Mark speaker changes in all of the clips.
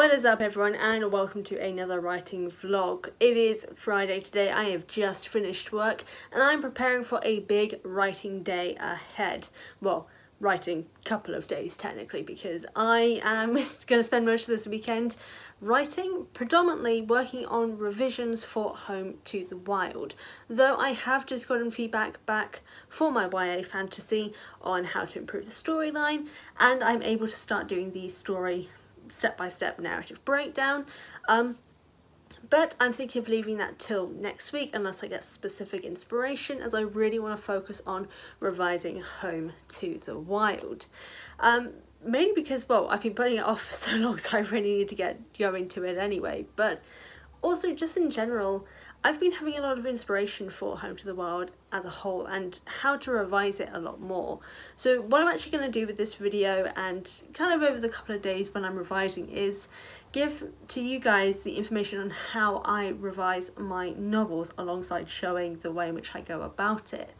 Speaker 1: What is up everyone, and welcome to another writing vlog. It is Friday today. I have just finished work and I'm preparing for a big writing day ahead. Well, writing couple of days technically, because I am going to spend most of this weekend writing, predominantly working on revisions for Home to the Wild. Though I have just gotten feedback back for my YA fantasy on how to improve the storyline, and I'm able to start doing the story step-by-step narrative breakdown, but I'm thinking of leaving that till next week unless I get specific inspiration, as I really want to focus on revising Home to the Wild. Mainly because, well, I've been putting it off for so long, so I really need to get going to it anyway, but also just in general, I've been having a lot of inspiration for Home to the Wild as a whole and how to revise it a lot more. So what I'm actually going to do with this video and kind of over the couple of days when I'm revising is give to you guys the information on how I revise my novels alongside showing the way in which I go about it.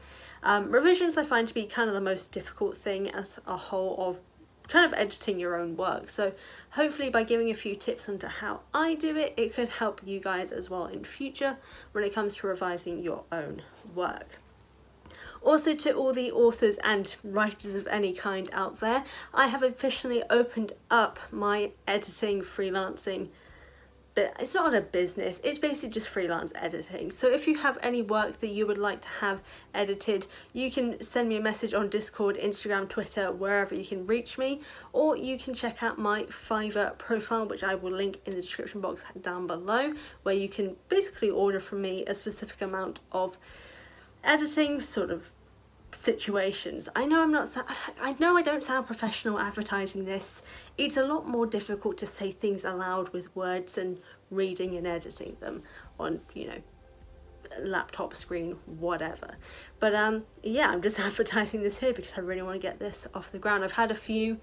Speaker 1: Revisions I find to be kind of the most difficult thing as a whole of kind of editing your own work, so hopefully by giving a few tips onto how I do it, it could help you guys as well in future when it comes to revising your own work. Also, to all the authors and writers of any kind out there, I have officially opened up my editing freelancing, but it's not a business, it's basically just freelance editing. So if you have any work that you would like to have edited, you can send me a message on Discord, Instagram, Twitter, wherever you can reach me, or you can check out my Fiverr profile, which I will link in the description box down below, where you can basically order from me a specific amount of editing sort of situations. I know I don't sound professional advertising this. It's a lot more difficult to say things aloud with words and reading and editing them on, you know, laptop screen, whatever. But yeah, I'm just advertising this here because I really want to get this off the ground. I've had a few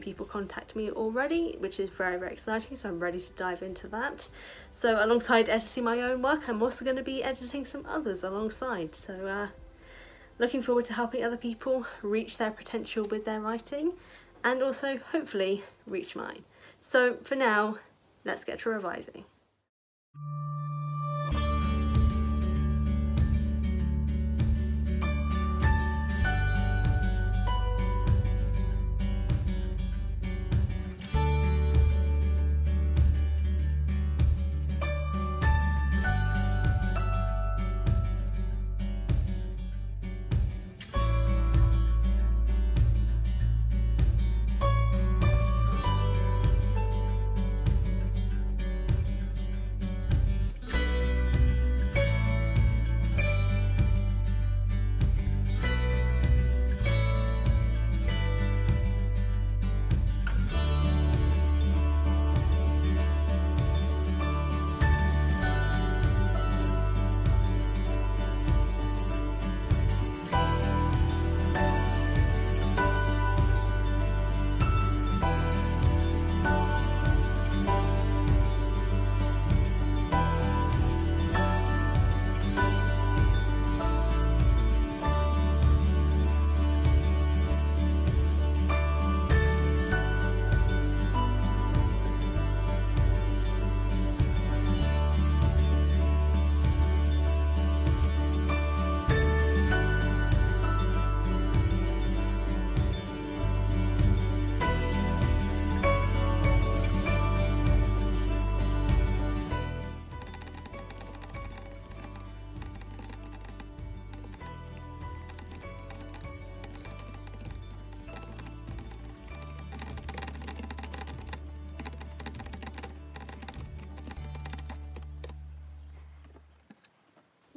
Speaker 1: people contact me already, which is very, very exciting, so I'm ready to dive into that. So alongside editing my own work, I'm also going to be editing some others alongside, so looking forward to helping other people reach their potential with their writing, and also hopefully reach mine. So for now, let's get to revising.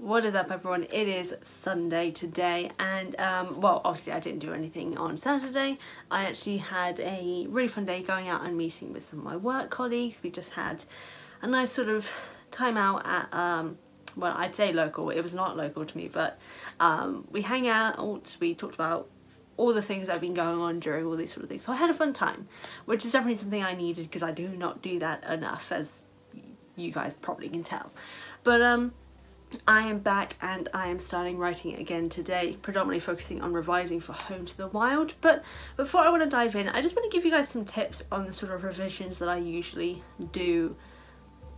Speaker 1: What is up everyone, it is Sunday today, and well, obviously I didn't do anything on Saturday. I actually had a really fun day going out and meeting with some of my work colleagues. We just had a nice sort of time out at, well, I'd say local, it was not local to me, but we hang out, we talked about all the things that have been going on during all these sort of things. So I had a fun time, which is definitely something I needed because I do not do that enough, as you guys probably can tell. But I am back and I am starting writing again today, predominantly focusing on revising for Home to the Wild. But before I want to dive in, I just want to give you guys some tips on the sort of revisions that I usually do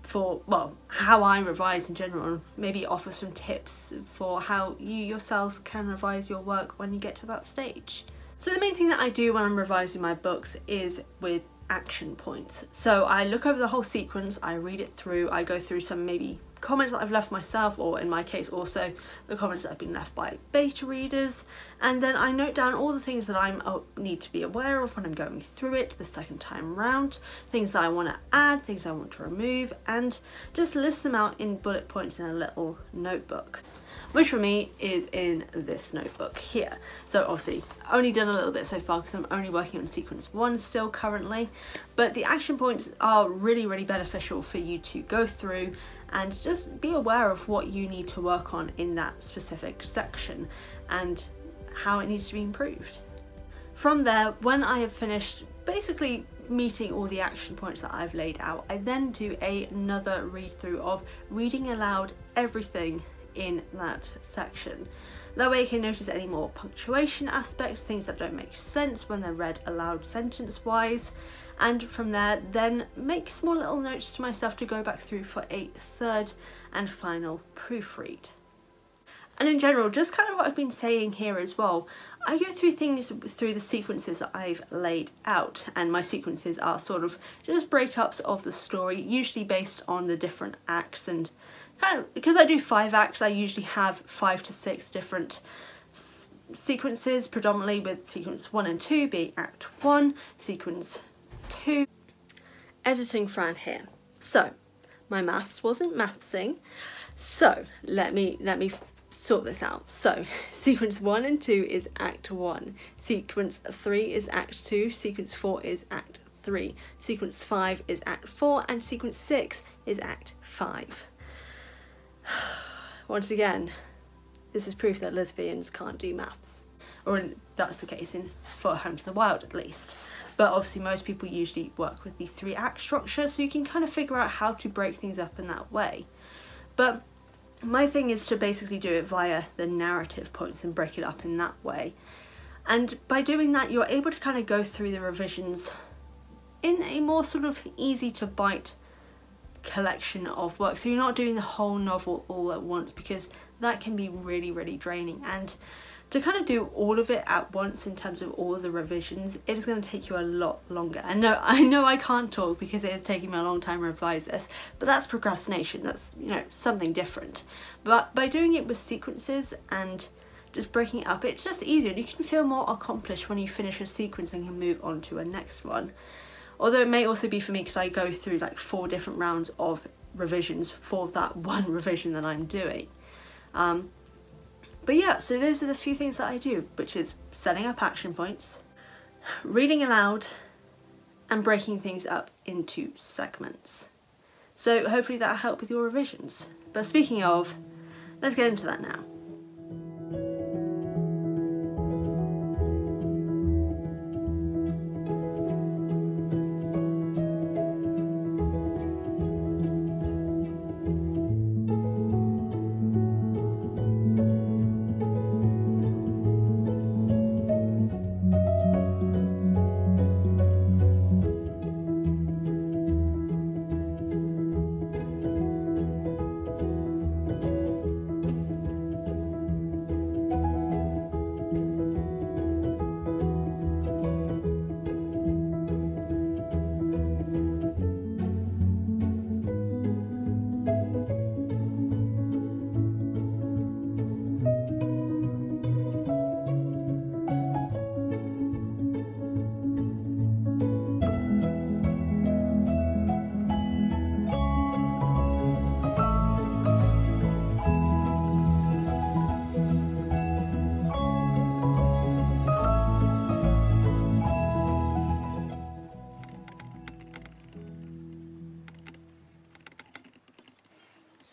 Speaker 1: for, well, how I revise in general, and maybe offer some tips for how you yourselves can revise your work when you get to that stage. So the main thing that I do when I'm revising my books is with action points. So I look over the whole sequence, I read it through, I go through some maybe comments that I've left myself, or in my case also the comments that have been left by beta readers, and then I note down all the things that I need to be aware of when I'm going through it the second time round, things that I want to add, things I want to remove, and just list them out in bullet points in a little notebook, which for me is in this notebook here. So obviously only done a little bit so far because I'm only working on sequence 1 still currently, but the action points are really beneficial for you to go through and just be aware of what you need to work on in that specific section and how it needs to be improved. From there, when I have finished basically meeting all the action points that I've laid out, I then do another read through of reading aloud everything in that section. That way I can notice any more punctuation aspects, things that don't make sense when they're read aloud sentence wise, and from there then make small little notes to myself to go back through for a third and final proofread. And in general, just kind of what I've been saying here as well, I go through things through the sequences that I've laid out, and my sequences are sort of just breakups of the story, usually based on the different acts, and kind of because I do 5 acts, I usually have 5 to 6 different sequences, predominantly with sequence 1 and 2 being act 1, sequence 2. Editing Fran here. So my maths wasn't mathsing, so let me sort this out. So sequence 1 and 2 is act 1, sequence 3 is act 2, sequence 4 is act 3, sequence 5 is act 4, and sequence 6 is act 5. Once again, this is proof that lesbians can't do maths, or that's the case for Home to the Wild at least. But obviously most people usually work with the 3-act structure, so you can kind of figure out how to break things up in that way. But my thing is to basically do it via the narrative points and break it up in that way. And by doing that, you're able to kind of go through the revisions in a more sort of easy to bite collection of work. So you're not doing the whole novel all at once, because that can be really draining. And to kind of do all of it at once in terms of all of the revisions, it is going to take you a lot longer. And no, I know I can't talk because it is taking me a long time to revise this, but that's procrastination. That's, you know, something different. But by doing it with sequences and just breaking it up, it's just easier, and you can feel more accomplished when you finish a sequence and can move on to a next one. Although it may also be for me because I go through like 4 different rounds of revisions for that one revision that I'm doing. But yeah, so those are the few things that I do, which is setting up action points, reading aloud, and breaking things up into segments. So hopefully that'll help with your revisions. But speaking of, let's get into that now.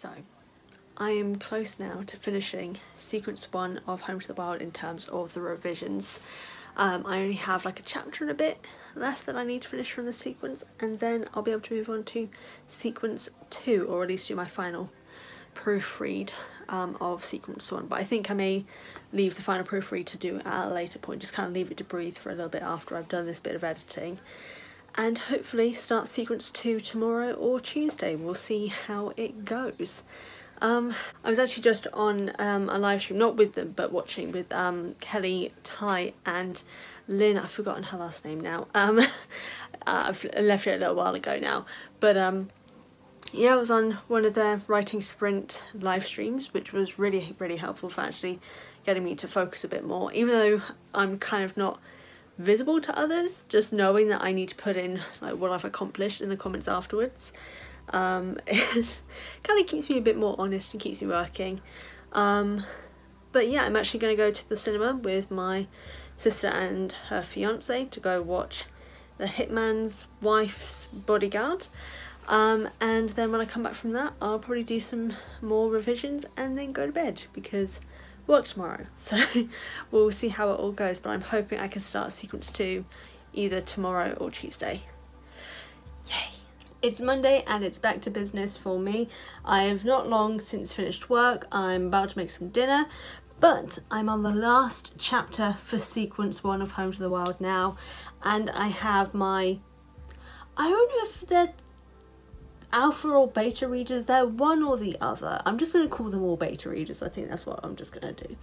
Speaker 1: So I am close now to finishing sequence 1 of Home to the Wild in terms of the revisions. I only have like a chapter and a bit left that I need to finish from the sequence, and then I'll be able to move on to sequence 2, or at least do my final proofread of sequence 1, but I think I may leave the final proofread to do at a later point, just kind of leave it to breathe for a little bit after I've done this bit of editing, and hopefully start sequence 2 tomorrow or Tuesday. We'll see how it goes. I was actually just on a live stream, not with them, but watching with Kelly, Ty and Lynn. I've forgotten her last name now. I've left it a little while ago now, but yeah, I was on one of their writing sprint live streams, which was really, really helpful for actually getting me to focus a bit more, even though I'm kind of not visible to others. Just knowing that I need to put in like what I've accomplished in the comments afterwards, it kind of keeps me a bit more honest and keeps me working. But yeah, I'm actually going to go to the cinema with my sister and her fiance to go watch The Hitman's Wife's Bodyguard, and then when I come back from that, I'll probably do some more revisions and then go to bed because work tomorrow. So we'll see how it all goes, but I'm hoping I can start sequence 2 either tomorrow or Tuesday. Yay! It's Monday and it's back to business for me. I have not long since finished work. I'm about to make some dinner, but I'm on the last chapter for sequence 1 of Home to the Wild now, and I have my, I don't know if they're alpha or beta readers, they're one or the other. I'm just going to call them all beta readers. I think that's what I'm just going to do.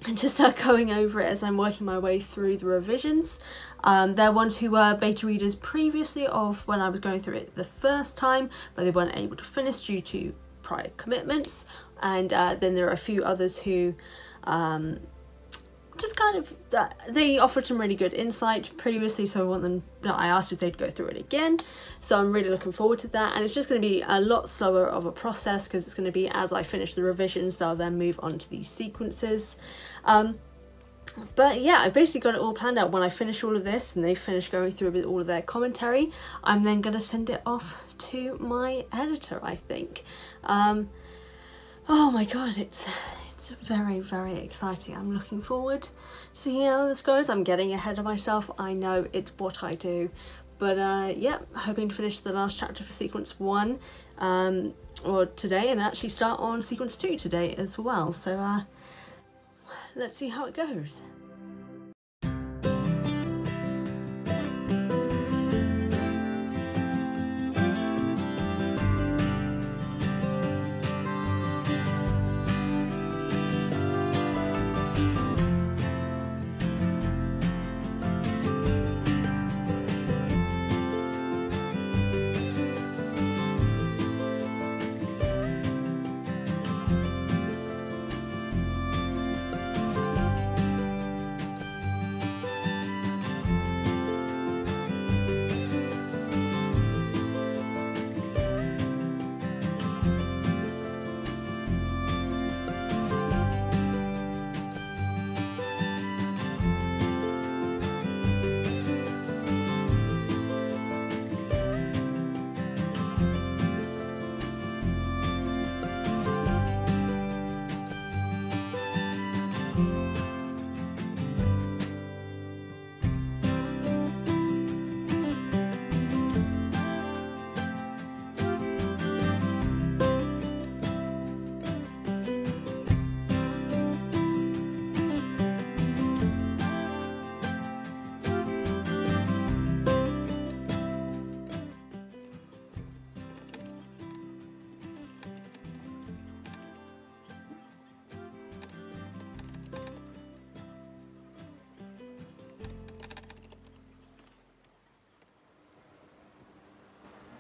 Speaker 1: And just start going over it as I'm working my way through the revisions. They're ones who were beta readers previously of when I was going through it the first time, but they weren't able to finish due to prior commitments. And then there are a few others who just kind of, they offered some really good insight previously, so I asked if they'd go through it again. So I'm really looking forward to that, and it's just going to be a lot slower of a process because it's going to be as I finish the revisions, they'll then move on to these sequences. But yeah, I've basically got it all planned out. When I finish all of this and they finish going through with all of their commentary, I'm then going to send it off to my editor, I think. Oh my god, it's very, very exciting. I'm looking forward to seeing how this goes. I'm getting ahead of myself. I know it's what I do. But yeah, hoping to finish the last chapter for sequence 1 or today, and actually start on sequence 2 today as well. So let's see how it goes.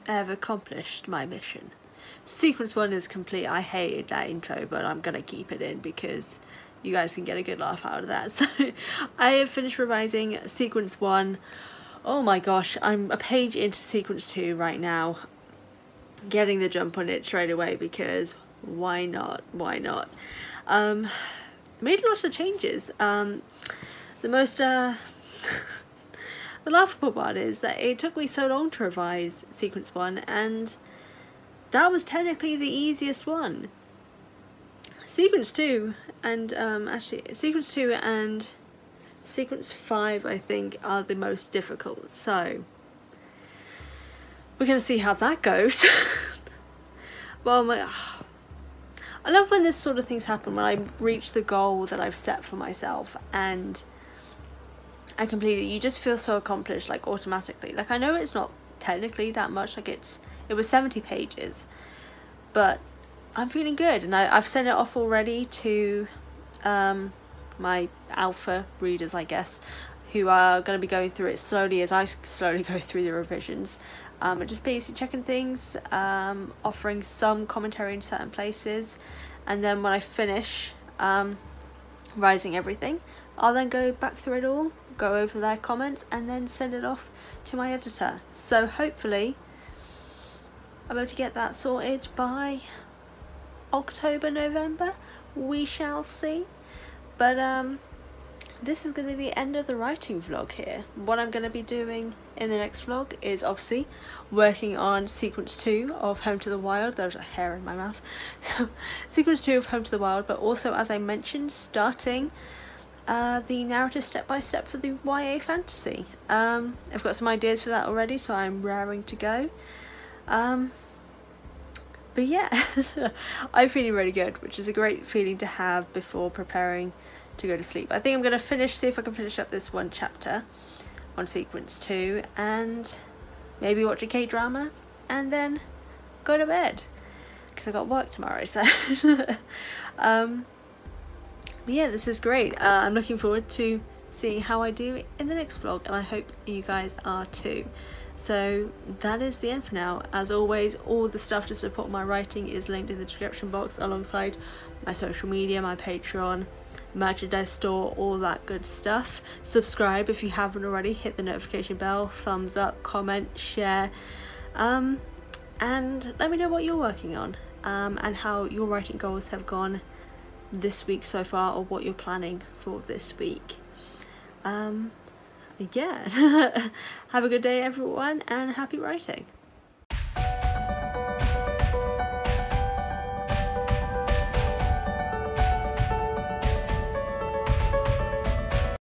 Speaker 1: I have accomplished my mission. Sequence 1 is complete. I hated that intro, but I'm gonna keep it in because you guys can get a good laugh out of that. So I have finished revising sequence 1. Oh my gosh, I'm a page into sequence 2 right now. Getting the jump on it straight away because why not? Why not? Made lots of changes. The most the laughable part is that it took me so long to revise sequence 1, and that was technically the easiest one. Sequence 2 and actually sequence 2 and sequence 5 I think are the most difficult, so we're gonna see how that goes. Well, I love when this sort of things happen, when I reach the goal that I've set for myself and I complete it. You just feel so accomplished, like automatically. Like I know it's not technically that much, like it was 70 pages, but I'm feeling good, and I've sent it off already to my alpha readers, I guess, who are going to be going through it slowly as I slowly go through the revisions. And just basically checking things, offering some commentary in certain places, and then when I finish revising everything, I'll then go back through it all, go over their comments, and then send it off to my editor. So hopefully I'm able to get that sorted by October, November, we shall see. But this is going to be the end of the writing vlog here. What I'm going to be doing in the next vlog is obviously working on sequence 2 of Home to the Wild. There's a hair in my mouth. Sequence 2 of Home to the Wild, but also, as I mentioned, starting the narrative step by step for the YA fantasy. I've got some ideas for that already, so I'm raring to go. But yeah, I'm feeling really good, which is a great feeling to have before preparing to go to sleep. I think I'm going to see if I can finish up this one chapter on sequence 2 and maybe watch a K-drama and then go to bed because I've got work tomorrow. So but yeah, this is great. I'm looking forward to seeing how I do in the next vlog, and I hope you guys are too. So that is the end for now. As always, all the stuff to support my writing is linked in the description box, alongside my social media, my Patreon, merchandise store, all that good stuff. Subscribe if you haven't already, hit the notification bell, thumbs up, comment, share, and let me know what you're working on, and how your writing goals have gone this week so far, or what you're planning for this week. Yeah. Have a good day everyone, and happy writing.